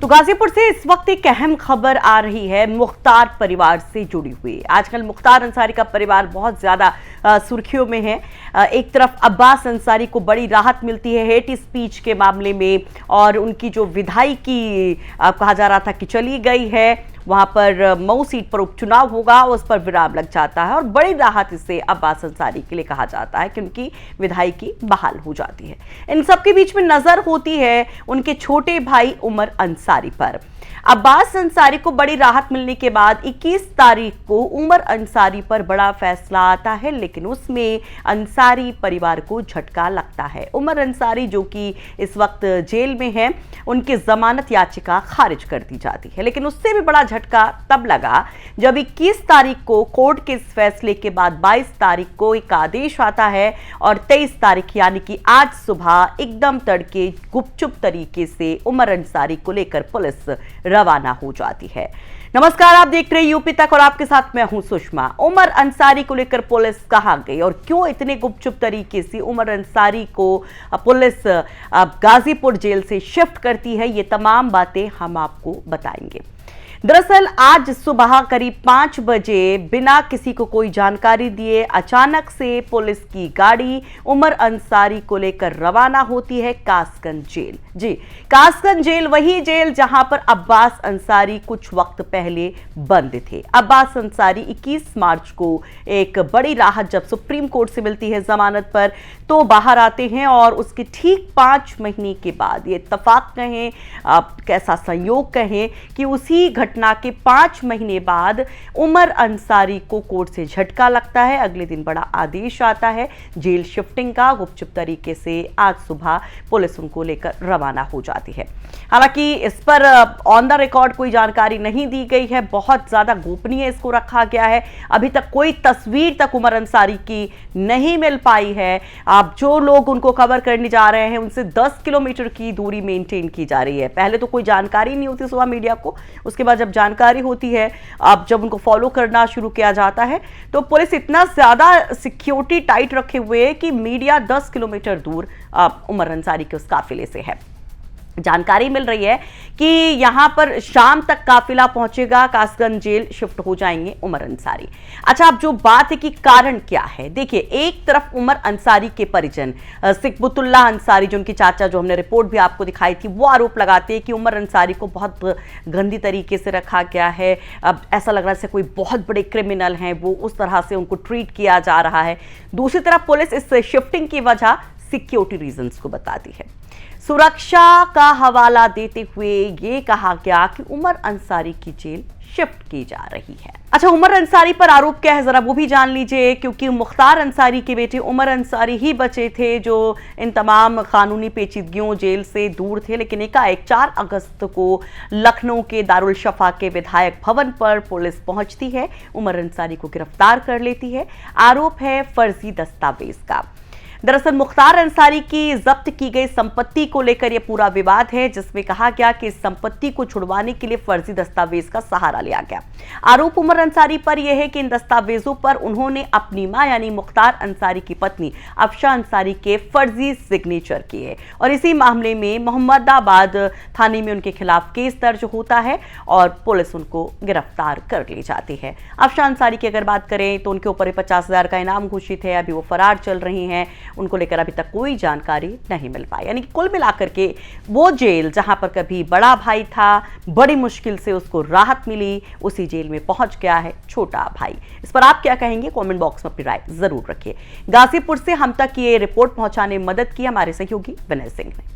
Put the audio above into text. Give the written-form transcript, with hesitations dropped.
तो गाजीपुर से इस वक्त एक अहम खबर आ रही है मुख्तार परिवार से जुड़ी हुई। आजकल मुख्तार अंसारी का परिवार बहुत ज्यादा सुर्खियों में है। एक तरफ अब्बास अंसारी को बड़ी राहत मिलती है हेट स्पीच के मामले में, और उनकी जो विधायकी कहा जा रहा था कि चली गई है, वहां पर मऊ सीट पर उपचुनाव होगा, उस पर विराम लग जाता है और बड़ी राहत इससे अब्बास अंसारी के लिए कहा जाता है कि उनकी विधायकी बहाल हो जाती है। इन सबके बीच में नजर होती है उनके छोटे भाई उमर अंसारी पर। अब्बास अंसारी को बड़ी राहत मिलने के बाद 21 तारीख को उमर अंसारी पर बड़ा फैसला आता है, लेकिन उसमें अंसारी परिवार को झटका लगता है। उमर अंसारी जो कि इस वक्त जेल में है, उनकी जमानत याचिका खारिज कर दी जाती है, लेकिन उससे भी बड़ा झटका तब लगा जब 21 तारीख को कोर्ट के इस फैसले के बाद 22 तारीख को एक आदेश आता है और 23 तारीख यानी कि आज सुबह एकदम तड़के गुपचुप तरीके से उमर अंसारी को लेकर पुलिस रवाना हो जाती है। नमस्कार, आप देख रहे हैं यूपी तक और आपके साथ मैं हूं सुषमा। उमर अंसारी को लेकर पुलिस कहां गई और क्यों इतने गुपचुप तरीके से उमर अंसारी को पुलिस गाजीपुर जेल से शिफ्ट करती है, ये तमाम बातें हम आपको बताएंगे। दरअसल आज सुबह करीब 5 बजे बिना किसी को कोई जानकारी दिए अचानक से पुलिस की गाड़ी उमर अंसारी को लेकर रवाना होती है कासगंज जेल। जी, कासगंज जेल वही जेल जहां पर अब्बास अंसारी कुछ वक्त पहले बंद थे। अब्बास अंसारी 21 मार्च को एक बड़ी राहत जब सुप्रीम कोर्ट से मिलती है जमानत पर, तो बाहर आते हैं और उसके ठीक 5 महीने के बाद, ये इत्तेफाक कहें, आप कैसा संयोग कहें कि उसी घटना के 5 महीने बाद उमर अंसारी को कोर्ट से झटका लगता है। अगले दिन बड़ा आदेश आता है जेल शिफ्टिंग का। गुपचुप तरीके से आज सुबह पुलिस उनको लेकर रवाना हो जाती है। हालांकि इस पर ऑन द रिकॉर्ड कोई जानकारी नहीं दी गई है, बहुत ज्यादा गोपनीय इसको रखा गया है। अभी तक कोई तस्वीर तक उमर अंसारी की नहीं मिल पाई है। आप जो लोग उनको कवर करने जा रहे हैं उनसे 10 किलोमीटर की दूरी मेंटेन की जा रही है। पहले तो कोई जानकारी नहीं होती सुबह मीडिया को, उसके बाद जब जानकारी होती है, अब जब उनको फॉलो करना शुरू किया जाता है, तो पुलिस इतना ज्यादा सिक्योरिटी टाइट रखे हुए है कि मीडिया 10 किलोमीटर दूर उमर अंसारी के उस काफिले से है। जानकारी मिल रही है कि यहां पर शाम तक काफिला पहुंचेगा, कासगंज जेल शिफ्ट हो जाएंगे उमर अंसारी। अच्छा, अब जो बात है कि कारण क्या है, देखिए, एक तरफ उमर अंसारी के परिजन सिकबतुल्लाह अंसारी, जो उनकी चाचा, जो हमने रिपोर्ट भी आपको दिखाई थी, वो आरोप लगाते हैं कि उमर अंसारी को बहुत गंदी तरीके से रखा गया है। अब ऐसा लग रहा है कोई बहुत बड़े क्रिमिनल हैं, वो उस तरह से उनको ट्रीट किया जा रहा है। दूसरी तरफ पुलिस इस शिफ्टिंग की वजह सिक्योरिटी रीजंस को बताती है। सुरक्षा का हवाला देते हुए ये कहा गया कि उमर अंसारी की जेल शिफ्ट की जा रही है। अच्छा, उमर अंसारी पर आरोप क्या है जरा वो भी जान लीजिए, क्योंकि मुख्तार अंसारी के बेटे उमर अंसारी ही बचे थे जो इन तमाम कानूनी पेचीदगियों जेल से दूर थे। लेकिन एकाएक 4 अगस्त को लखनऊ के दारुल शफा के विधायक भवन पर पुलिस पहुंचती है, उमर अंसारी को गिरफ्तार कर लेती है। आरोप है फर्जी दस्तावेज का। दरअसल मुख्तार अंसारी की जब्त की गई संपत्ति को लेकर यह पूरा विवाद है, जिसमें कहा गया कि इस संपत्ति को छुड़वाने के लिए फर्जी दस्तावेज का सहारा लिया गया। आरोप उमर अंसारी पर यह है कि इन दस्तावेजों पर उन्होंने अपनी मां यानी मुख्तार अंसारी की पत्नी अफशा अंसारी के फर्जी सिग्नेचर किए, और इसी मामले में मोहम्मदाबाद थाने में उनके खिलाफ केस दर्ज होता है और पुलिस उनको गिरफ्तार कर ली जाती है। अफशा अंसारी की अगर बात करें तो उनके ऊपर 50,000 का इनाम घोषित है। अभी वो फरार चल रही हैं, उनको लेकर अभी तक कोई जानकारी नहीं मिल पाई। यानी कुल मिलाकर के वो जेल जहां पर कभी बड़ा भाई था, बड़ी मुश्किल से उसको राहत मिली, उसी जेल में पहुंच गया है छोटा भाई। इस पर आप क्या कहेंगे, कमेंट बॉक्स में अपनी राय जरूर रखिए। गाजीपुर से हम तक ये रिपोर्ट पहुंचाने में मदद की हमारे सहयोगी विनय सिंह ने।